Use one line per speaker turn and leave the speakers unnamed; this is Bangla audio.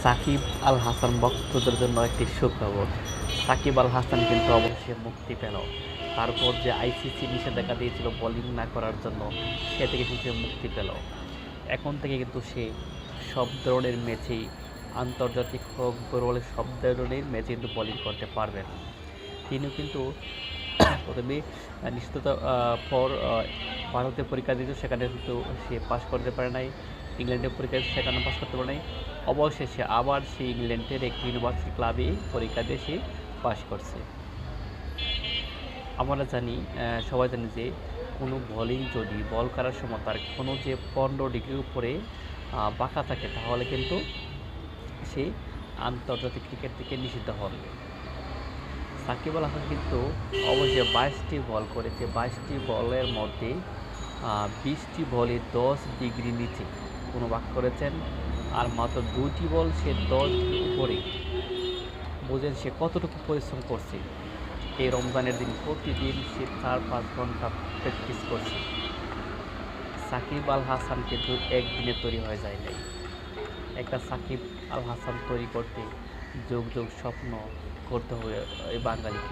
সাকিব আল হাসান ভক্তদের জন্য একটি সুখবর। সাকিব আল হাসান কিন্তু অবশ্যই মুক্তি পেল। তারপর যে আইসিসি নিষেধাজ্ঞা দিয়েছিল বোলিং না করার জন্য, সে থেকে সে মুক্তি পেল। এখন থেকে কিন্তু সে সব ধরনের ম্যাচেই, আন্তর্জাতিক হোক বড় সব ধরনের ম্যাচে কিন্তু বোলিং করতে পারবেন। তিনিও কিন্তু প্রথমে নিশ্চিততা পর ভারতে পরীক্ষা দিয়েছিল, সেখানে কিন্তু সে পাস করতে পারে নাই। ইংল্যান্ডে পরীক্ষা দিয়েছে, সেখানে পাস করতে পারে নাই। অবশেষে আবার সে ইংল্যান্ডের একটি ইউনিভার্সিটি ক্লাবে পরীক্ষা দিয়ে সে পাস করছে। আমরা জানি, সবাই জানি যে কোনো বোলিং যদি বল করার সময় তার কোনো যে 15 ডিগ্রির উপরে বাঁকা থাকে, তাহলে কিন্তু সে আন্তর্জাতিক ক্রিকেট থেকে নিষিদ্ধ হন। সাকিব আল হাসান কিন্তু অবশ্যই 22টি বল করেছে। 22টি বলের মধ্যে 20টি বলে 10 ডিগ্রি নিচে কোনো বাক করেছেন, আর মাত্র 2টি বল সে 10 উপরে। বোঝেন সে কতটুকু পরিশ্রম করছে। এই রমজানের দিন প্রতিদিন সে 4-5 ঘন্টা প্র্যাকটিস করছে। সাকিব আল হাসান কিন্তু একদিনে তৈরি হয়ে যায় নাই। একটা সাকিব আল হাসান তৈরি করতে যুগ যুগ স্বপ্ন করতে হবে এই বাঙালিকে।